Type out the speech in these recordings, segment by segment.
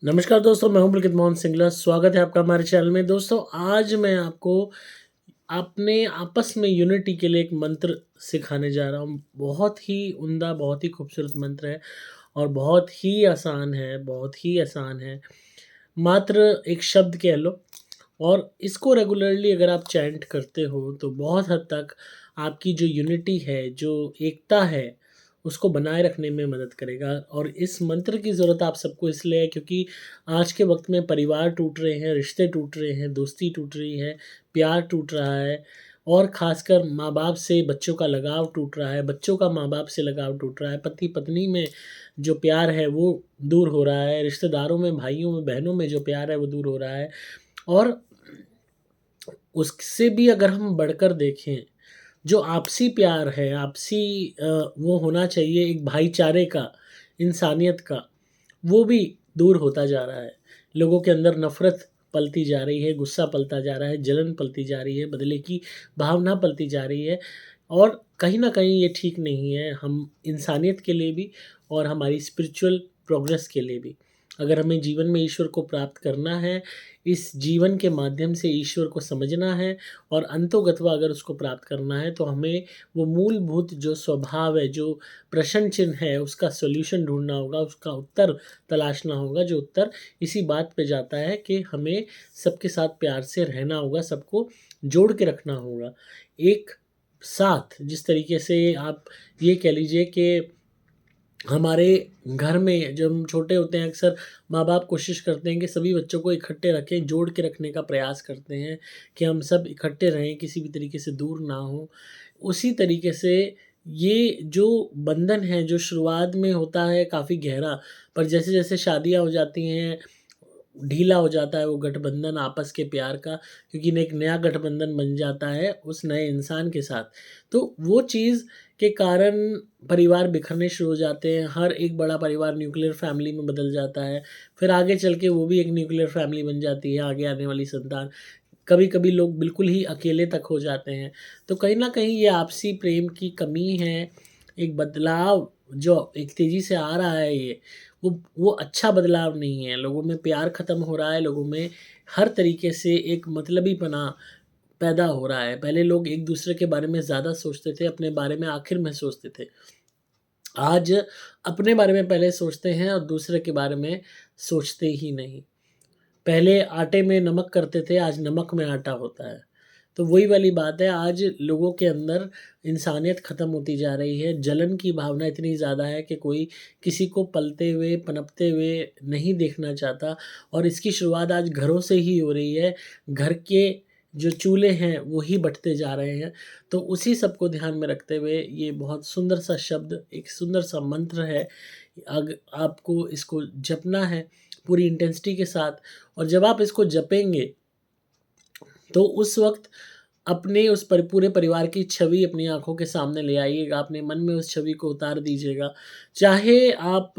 नमस्कार दोस्तों, मैं हूं पुलकित मोहन सिंगला। स्वागत है आपका हमारे चैनल में। दोस्तों, आज मैं आपको अपने आपस में यूनिटी के लिए एक मंत्र सिखाने जा रहा हूँ। बहुत ही उम्दा, बहुत ही खूबसूरत मंत्र है और बहुत ही आसान है। मात्र एक शब्द कह लो और इसको रेगुलरली अगर आप चैंट करते हो तो बहुत हद तक आपकी जो यूनिटी है, जो एकता है, उसको बनाए रखने में मदद करेगा। और इस मंत्र की ज़रूरत आप सबको इसलिए है क्योंकि आज के वक्त में परिवार टूट रहे हैं, रिश्ते टूट रहे हैं, दोस्ती टूट रही है, प्यार टूट रहा है और ख़ासकर माँ-बाप से बच्चों का लगाव टूट रहा है, बच्चों का माँ-बाप से लगाव टूट रहा है, पति-पत्नी में जो प्यार है वो दूर हो रहा है, रिश्तेदारों में, भाइयों में, बहनों में जो प्यार है वो दूर हो रहा है। और उससे भी अगर हम बढ़कर देखें, जो आपसी प्यार है, वो होना चाहिए एक भाईचारे का, इंसानियत का, वो भी दूर होता जा रहा है। लोगों के अंदर नफ़रत पलती जा रही है, गुस्सा पलता जा रहा है, जलन पलती जा रही है, बदले की भावना पलती जा रही है और कहीं न कहीं ये ठीक नहीं है, हम इंसानियत के लिए भी और हमारी स्पिरिचुअल प्रोग्रेस के लिए भी। अगर हमें जीवन में ईश्वर को प्राप्त करना है, इस जीवन के माध्यम से ईश्वर को समझना है और अंतोगत्वा अगर उसको प्राप्त करना है, तो हमें वो मूलभूत जो स्वभाव है, जो प्रश्न चिन्ह है, उसका सॉल्यूशन ढूँढना होगा, उसका उत्तर तलाशना होगा, जो उत्तर इसी बात पे जाता है कि हमें सबके साथ प्यार से रहना होगा, सबको जोड़ के रखना होगा। एक साथ जिस तरीके से आप ये कह लीजिए कि हमारे घर में जब हम छोटे होते हैं अक्सर माँ-बाप कोशिश करते हैं कि सभी बच्चों को इकट्ठे रखें, जोड़ के रखने का प्रयास करते हैं कि हम सब इकट्ठे रहें, किसी भी तरीके से दूर ना हों। उसी तरीके से ये जो बंधन है, जो शुरुआत में होता है काफ़ी गहरा, पर जैसे-जैसे शादियाँ हो जाती हैं, ढीला हो जाता है वो गठबंधन आपस के प्यार का, क्योंकि एक नया गठबंधन बन जाता है उस नए इंसान के साथ। तो वो चीज़ के कारण परिवार बिखरने शुरू हो जाते हैं, हर एक बड़ा परिवार न्यूक्लियर फैमिली में बदल जाता है, फिर आगे चल के वो भी एक न्यूक्लियर फैमिली बन जाती है, आगे आने वाली संतान। कभी-कभी लोग बिल्कुल ही अकेले तक हो जाते हैं। तो कहीं न कहीं ये आपसी प्रेम की कमी है, एक बदलाव जो एक तेज़ी से आ रहा है वो अच्छा बदलाव नहीं है। लोगों में प्यार ख़त्म हो रहा है, लोगों में हर तरीके से एक मतलबीपना पैदा हो रहा है। पहले लोग एक-दूसरे के बारे में ज़्यादा सोचते थे, अपने बारे में आखिर में सोचते थे। आज अपने बारे में पहले सोचते हैं और दूसरे के बारे में सोचते ही नहीं। पहले आटे में नमक करते थे, आज नमक में आटा होता है। तो वही वाली बात है, आज लोगों के अंदर इंसानियत ख़त्म होती जा रही है, जलन की भावना इतनी ज़्यादा है कि कोई किसी को पलते हुए, पनपते हुए नहीं देखना चाहता और इसकी शुरुआत आज घरों से ही हो रही है। घर के जो चूल्हे हैं, वो ही बँटते जा रहे हैं। तो उसी सब को ध्यान में रखते हुए ये बहुत सुंदर सा शब्द, एक सुंदर सा मंत्र है। आपको इसको जपना है पूरी इंटेंसिटी के साथ और जब आप इसको जपेंगे तो उस वक़्त अपने उस पूरे परिवार की छवि अपनी आँखों के सामने ले आइएगा, अपने मन में उस छवि को उतार दीजिएगा। चाहे आप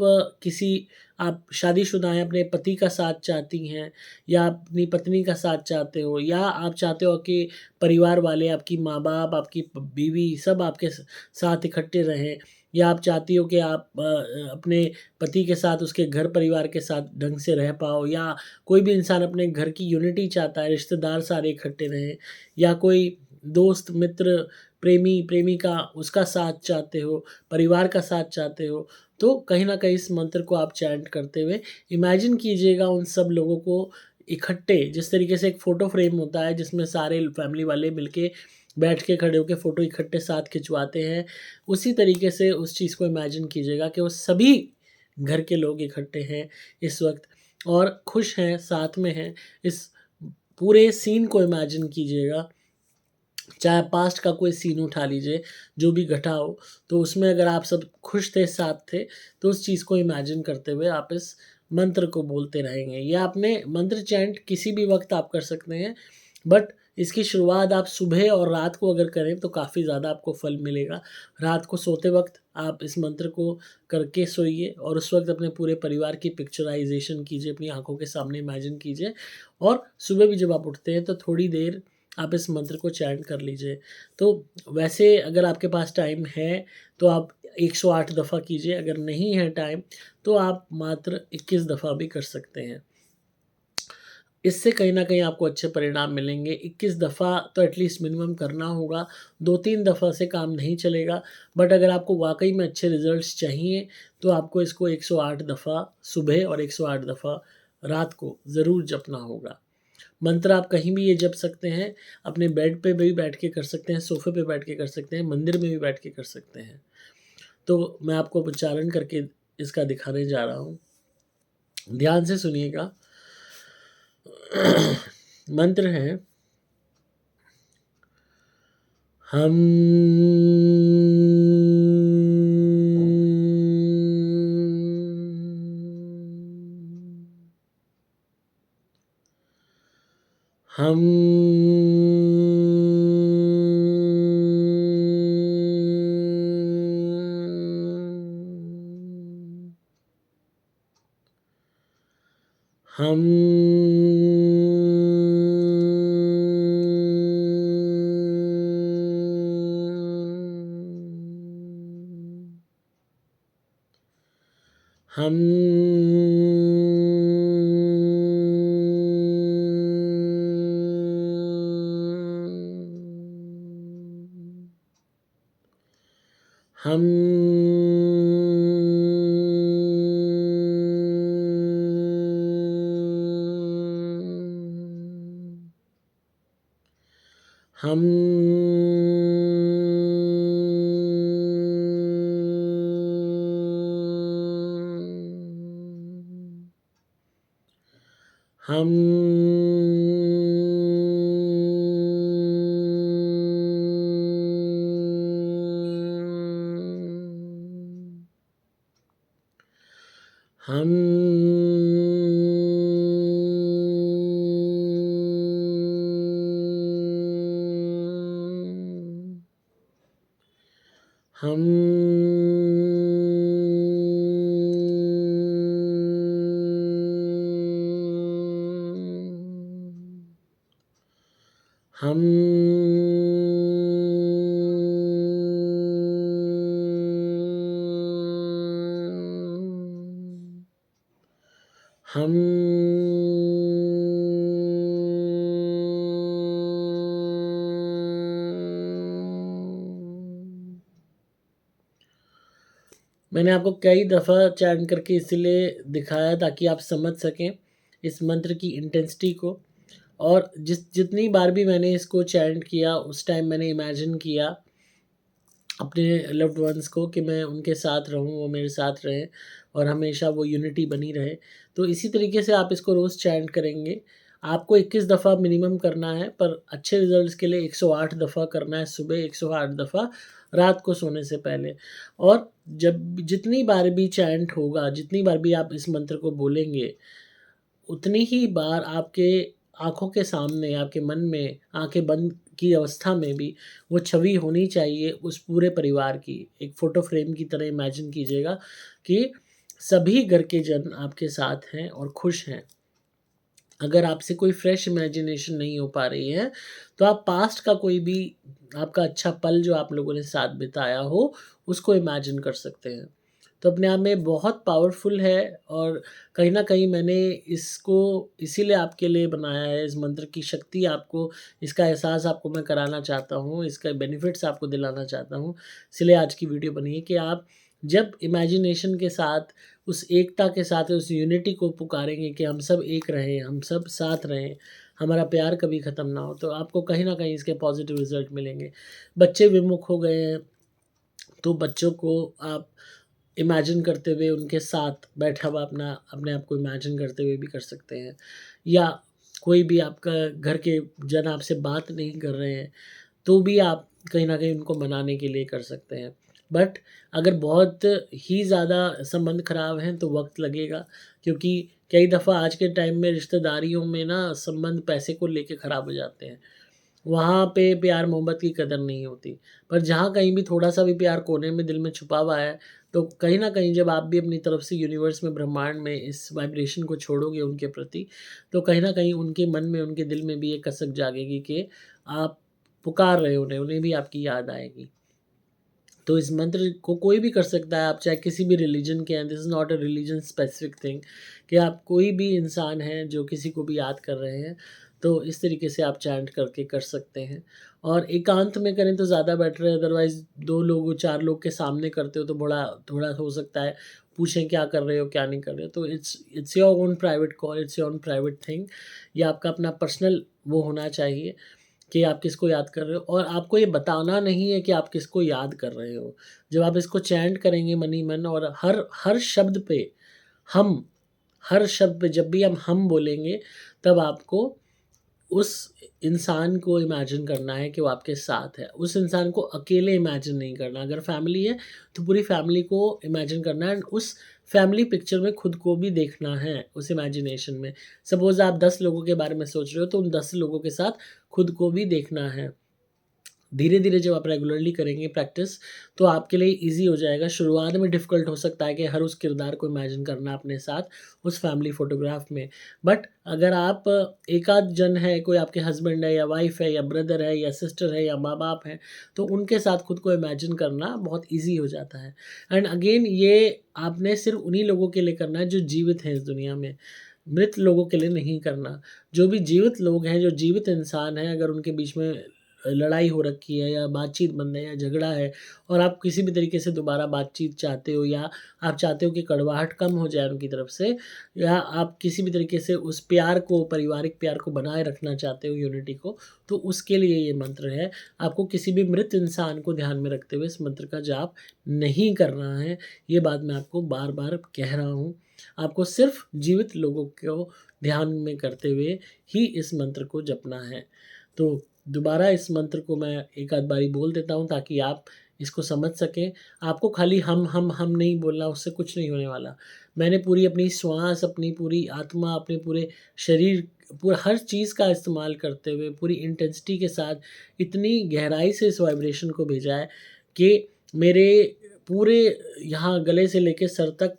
शादीशुदा हैं, अपने पति का साथ चाहती हैं या अपनी पत्नी का साथ चाहते हो या आप चाहते हो कि परिवार वाले, आपकी माँ-बाप, आपकी बीवी सब आपके साथ इकट्ठे रहें या आप चाहती हो कि आप अपने पति के साथ, उसके घर परिवार के साथ ढंग से रह पाओ या कोई भी इंसान अपने घर की यूनिटी चाहता है, रिश्तेदार सारे इकट्ठे रहें या कोई दोस्त, मित्र, प्रेमी, प्रेमिका उसका साथ चाहते हो, परिवार का साथ चाहते हो, तो कहीं न कहीं इस मंत्र को आप चैंट करते हुए इमेजिन कीजिएगा उन सब लोगों को इकट्ठे, जिस तरीके से एक फ़ोटो फ्रेम होता है जिसमें सारे फैमिली वाले मिलके बैठ के खड़े होके फ़ोटो इकट्ठे साथ खिंचवाते हैं, उसी तरीके से उस चीज़ को इमेजिन कीजिएगा कि वो सभी घर के लोग इकट्ठे हैं इस वक़्त और खुश हैं, साथ में हैं। इस पूरे सीन को इमेजिन कीजिएगा, चाहे पास्ट का कोई सीन उठा लीजिए, जो भी घटा हो, तो उसमें अगर आप सब खुश थे, साथ थे, तो उस चीज़ को इमेजिन करते हुए आप इस मंत्र को बोलते रहेंगे। या आपने मंत्र चैंट किसी भी वक़्त आप कर सकते हैं, बट इसकी शुरुआत आप सुबह और रात को अगर करें, तो काफ़ी ज़्यादा आपको फल मिलेगा। रात को सोते वक़्त आप इस मंत्र को करके सोइए और उस वक़्त अपने पूरे परिवार की पिक्चराइज़ेशन कीजिए, अपनी आँखों के सामने इमेजिन कीजिए और सुबह भी जब आप उठते हैं, तो थोड़ी देर आप इस मंत्र को चैंट कर लीजिए। तो वैसे अगर आपके पास टाइम है, तो आप 108 दफ़ा कीजिए, अगर नहीं है टाइम तो आप मात्र 21 दफ़ा भी कर सकते हैं। इससे कहीं न कहीं आपको अच्छे परिणाम मिलेंगे। 21 दफ़ा तो एटलीस्ट मिनिमम करना होगा, 2-3 दफ़ा से काम नहीं चलेगा। बट अगर आपको वाक़ई में अच्छे रिज़ल्ट्स चाहिए, तो आपको इसको 108 दफ़ा सुबह और 108 दफ़ा रात को ज़रूर जपना होगा। मंत्र आप कहीं भी ये जप सकते हैं, अपने बेड पे भी बैठ के कर सकते हैं, सोफ़े पे बैठ के कर सकते हैं, मंदिर में भी बैठ के कर सकते हैं। तो मैं आपको उच्चारण करके इसका दिखाने जा रहा हूँ। ध्यान से सुनिएगा। मंत्र है हम हम हम हम हम हम हम हम हम हम हम मैंने आपको कई दफ़ा चैंट करके इसीलिए दिखाया ताकि आप समझ सकें इस मंत्र की इंटेंसिटी को। और जितनी बार भी मैंने इसको चैंट किया उस टाइम मैंने इमेजिन किया अपने लव्ड वंस को कि मैं उनके साथ रहूं, वो मेरे साथ रहें और हमेशा वो यूनिटी बनी रहे। तो इसी तरीके से आप इसको रोज़ चैंट करेंगे। आपको 21 दफ़ा मिनिमम करना है, पर अच्छे रिज़ल्ट्स के लिए 108 दफ़ा करना है सुबह, 108 दफ़ा रात को सोने से पहले। और जब जितनी बार भी चैंट होगा, जितनी बार भी आप इस मंत्र को बोलेंगे, उतनी ही बार आपके आँखों के सामने, आपके मन में, आँखें बंद की अवस्था में भी वो छवि होनी चाहिए उस पूरे परिवार की। एक फ़ोटो फ्रेम की तरह इमेजिन कीजिएगा कि सभी घर के जन आपके साथ हैं और खुश हैं। अगर आपसे कोई फ्रेश इमेजिनेशन नहीं हो पा रही है, तो आप पास्ट का कोई भी आपका अच्छा पल जो आप लोगों ने साथ बिताया हो, उसको इमेजिन कर सकते हैं। तो अपने आप में बहुत पावरफुल है और कहीं न कहीं मैंने इसको इसीलिए आपके लिए बनाया है, इस मंत्र की शक्ति आपको, इसका एहसास आपको मैं कराना चाहता हूँ, इसका बेनिफिट्स आपको दिलाना चाहता हूँ। इसलिए आज की वीडियो बनी है कि आप जब इमेजिनेशन के साथ, उस एकता के साथ, उस यूनिटी को पुकारेंगे कि हम सब एक रहें, हम सब साथ रहें, हमारा प्यार कभी ख़त्म ना हो, तो आपको कहीं न कहीं इसके पॉज़िटिव रिज़ल्ट मिलेंगे। बच्चे विमुख हो गए हैं, तो बच्चों को आप इमेजिन करते हुए उनके साथ बैठा हुआ अपने आप को इमेजिन करते हुए भी कर सकते हैं। या कोई भी आपका घर के जन आपसे बात नहीं कर रहे हैं, तो भी आप कहीं न कहीं उनको मनाने के लिए कर सकते हैं। बट अगर बहुत ही ज़्यादा संबंध खराब हैं तो वक़्त लगेगा, क्योंकि कई दफ़ा आज के टाइम में रिश्तेदारियों में ना संबंध पैसे को लेके खराब हो जाते हैं। वहाँ पे प्यार मोहब्बत की कदर नहीं होती। पर जहाँ कहीं भी थोड़ा-सा भी प्यार कोने में दिल में छुपा हुआ है, तो कहीं न कहीं जब आप भी अपनी तरफ से यूनिवर्स में, ब्रह्मांड में इस वाइब्रेशन को छोड़ोगे उनके प्रति, तो कहीं न कहीं उनके मन में, उनके दिल में भी एक कसक जागेगी कि आप पुकार रहे हो उन्हें, उन्हें भी आपकी याद आएगी। तो इस मंत्र को कोई भी कर सकता है, आप चाहे किसी भी रिलीजन के हैं, this is not a religion specific thing, कि आप कोई भी इंसान हैं जो किसी को भी याद कर रहे हैं, तो इस तरीके से आप चैंट करके कर सकते हैं। और एकांत में करें तो ज़्यादा बेटर है, अदरवाइज़ 2 लोग 4 लोग के सामने करते हो तो बड़ा थोड़ा हो सकता है पूछें क्या कर रहे हो, क्या नहीं कर रहे हो, तो it's your own private call, it's your own private thing. ये आपका अपना पर्सनल वो होना चाहिए कि आप किसको याद कर रहे हो, और आपको ये बताना नहीं है कि आप किसको याद कर रहे हो। जब आप इसको चैंट करेंगे मन ही मन, और हर हर शब्द पे हम हर शब्द पे जब भी हम बोलेंगे, तब आपको उस इंसान को इमेजिन करना है कि वो आपके साथ है। उस इंसान को अकेले इमेजिन नहीं करना। अगर फैमिली है तो पूरी फैमिली को इमेजिन करना है, एंड उस फैमिली पिक्चर में खुद को भी देखना है उस इमेजिनेशन में। सपोज़ आप 10 लोगों के बारे में सोच रहे हो, तो उन 10 लोगों के साथ खुद को भी देखना है। धीरे-धीरे जब आप रेगुलरली करेंगे प्रैक्टिस, तो आपके लिए ईज़ी हो जाएगा। शुरुआत में डिफ़िकल्ट हो सकता है कि हर उस किरदार को इमेजिन करना अपने साथ, उस फैमिली फ़ोटोग्राफ में। बट अगर आप एक आध जन है, कोई आपके हस्बैंड है या वाइफ़ है या ब्रदर है या सिस्टर है या माँ-बाप हैं, तो उनके साथ खुद को इमेजिन करना बहुत ईज़ी हो जाता है। एंड अगेन ये आपने सिर्फ़ उन्हीं लोगों के लिए करना है जो जीवित हैं इस दुनिया में, मृत लोगों के लिए नहीं करना। जो भी जीवित लोग हैं, जो जीवित इंसान हैं, अगर उनके बीच में लड़ाई हो रखी है या बातचीत बंद है या झगड़ा है, और आप किसी भी तरीके से दोबारा बातचीत चाहते हो, या आप चाहते हो कि कड़वाहट कम हो जाए उनकी तरफ से, या आप किसी भी तरीके से उस प्यार को, पारिवारिक प्यार को बनाए रखना चाहते हो, यूनिटी को, तो उसके लिए ये मंत्र है। आपको किसी भी मृत इंसान को ध्यान में रखते हुए इस मंत्र का जाप नहीं करना है। ये बात मैं आपको बार-बार कह रहा हूँ। आपको सिर्फ़ जीवित लोगों को ध्यान में करते हुए ही इस मंत्र को जपना है। तो दोबारा इस मंत्र को मैं एक आध बारी बोल देता हूँ ताकि आप इसको समझ सकें। आपको खाली हम नहीं बोलना, उससे कुछ नहीं होने वाला। मैंने पूरी अपनी श्वास, अपनी पूरी आत्मा, अपने पूरे शरीर, पूरा हर चीज़ का इस्तेमाल करते हुए पूरी इंटेंसिटी के साथ इतनी गहराई से इस वाइब्रेशन को भेजा है कि मेरे पूरे यहाँ गले से लेके सर तक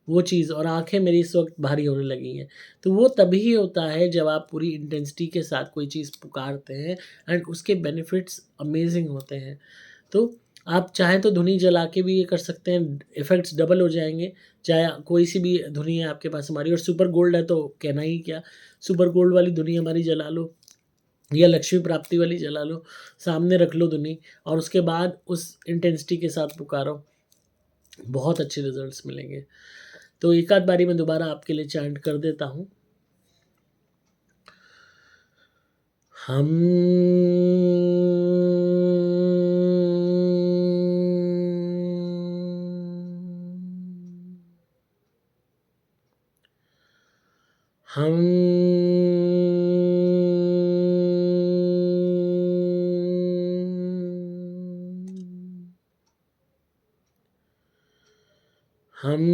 वो चीज़, और आँखें मेरी इस वक़्त भारी होने लगी हैं। तो वो तभी होता है जब आप पूरी इंटेंसिटी के साथ कोई चीज़ पुकारते हैं, एंड उसके बेनिफिट्स अमेज़िंग होते हैं। तो आप चाहें तो धुनी जला के भी ये कर सकते हैं, इफ़ेक्ट्स डबल हो जाएँगे। चाहे कोई सी भी धुनी है आपके पास हमारी, और सुपर गोल्ड है तो कहना ही क्या, सुपर गोल्ड वाली धुनी हमारी जला लो, या लक्ष्मी प्राप्ति वाली जला लो, सामने रख लो धुनी, और उसके बाद उस इंटेंसिटी के साथ पुकारो, बहुत अच्छे रिज़ल्ट्स मिलेंगे। तो एक आध बारी मैं दोबारा आपके लिए चैंट कर देता हूँ। हम हम हम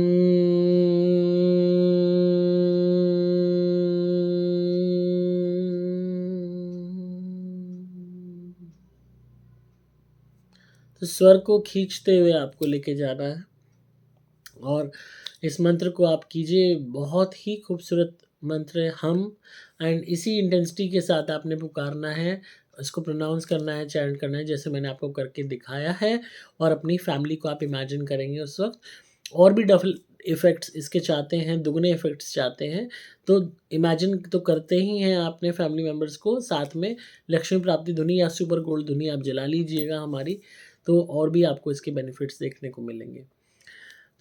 तो स्वर को खींचते हुए आपको लेके जाना है, और इस मंत्र को आप कीजिए। बहुत ही खूबसूरत मंत्र है हम, एंड इसी इंटेंसिटी के साथ आपने पुकारना है, इसको प्रोनाउंस करना है, चैंट करना है जैसे मैंने आपको करके दिखाया है, और अपनी फैमिली को आप इमेजिन करेंगे उस वक़्त। और भी डबल इफ़ेक्ट्स इसके चाहते हैं, दुगने इफ़ेक्ट्स चाहते हैं, तो इमेजिन तो करते ही हैं आपने फैमिली मेंबर्स को, साथ में लक्ष्मी प्राप्ति धुनी या सुपर गोल्ड धुनी आप जला लीजिएगा हमारी, तो और भी आपको इसके बेनिफिट्स देखने को मिलेंगे।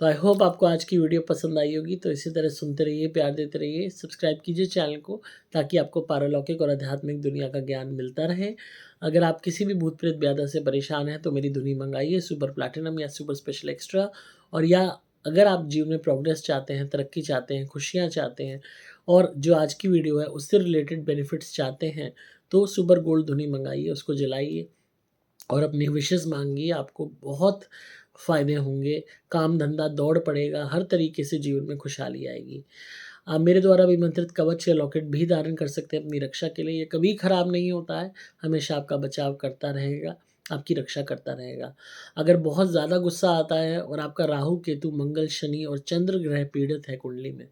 तो आई होप आपको आज की वीडियो पसंद आई होगी। तो इसी तरह सुनते रहिए, प्यार देते रहिए, सब्सक्राइब कीजिए चैनल को, ताकि आपको पारलौकिक और आध्यात्मिक दुनिया का ज्ञान मिलता रहे। अगर आप किसी भी भूत प्रेत ब्याधा से परेशान हैं तो मेरी धुनी मंगाइए, सुपर प्लैटिनम या सुपर स्पेशल एक्स्ट्रा। और या अगर आप जीवन में प्रोग्रेस चाहते हैं, तरक्की चाहते हैं, खुशियाँ चाहते हैं, और जो आज की वीडियो है उससे रिलेटेड बेनिफिट्स चाहते हैं, तो सुपर गोल्ड धुनी मंगाइए, उसको जलाइए और अपनी विशेज़ माँगिए, आपको बहुत फ़ायदे होंगे, काम-धंधा दौड़ पड़ेगा, हर तरीके से जीवन में खुशहाली आएगी। आप मेरे द्वारा विमंत्रित कवच या लॉकेट भी धारण कर सकते हैं अपनी रक्षा के लिए, ये कभी ख़राब नहीं होता है, हमेशा आपका बचाव करता रहेगा। आपकी रक्षा करता रहेगा। अगर बहुत ज़्यादा गुस्सा आता है और आपका राहु, केतु, मंगल, शनि और चंद्र ग्रह पीड़ित है कुंडली में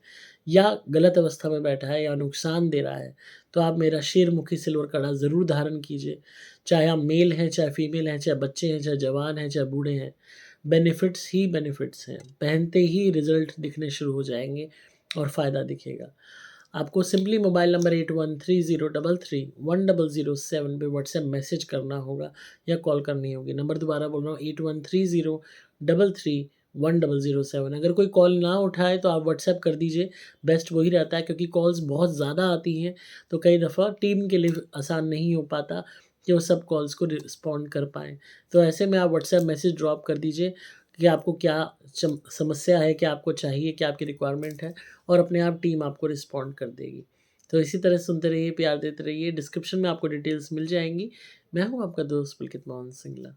या गलत अवस्था में बैठा है या नुकसान दे रहा है, तो आप मेरा शेरमुखी सिल्वर कड़ा ज़रूर धारण कीजिए। चाहे आप मेल हैं, चाहे फीमेल हैं, चाहे बच्चे हैं, चाहे जवान हैं, चाहे बूढ़े हैं, बेनिफिट्स ही बेनिफिट्स हैं। पहनते ही रिज़ल्ट दिखने शुरू हो जाएँगे और फ़ायदा दिखेगा। आपको सिंपली मोबाइल नंबर 8130331007 पे व्हाट्सएप मैसेज करना होगा या कॉल करनी होगी। नंबर दोबारा बोल रहा हूँ, 8130331007। अगर कोई कॉल ना उठाए तो आप व्हाट्सएप कर दीजिए, बेस्ट वही रहता है, क्योंकि कॉल्स बहुत ज़्यादा आती हैं तो कई दफ़ा टीम के लिए आसान नहीं हो पाता कि वो सब कॉल्स को रिस्पॉन्ड कर पाएँ। तो ऐसे में आप व्हाट्सएप मैसेज ड्रॉप कर दीजिए कि आपको क्या समस्या है, क्या आपको चाहिए, क्या आपकी रिक्वायरमेंट है, और अपने आप टीम आपको रिस्पॉन्ड कर देगी। तो इसी तरह सुनते रहिए, प्यार देते रहिए। डिस्क्रिप्शन में आपको डिटेल्स मिल जाएँगी। मैं हूँ आपका दोस्त पुलकित मोहन सिंगला।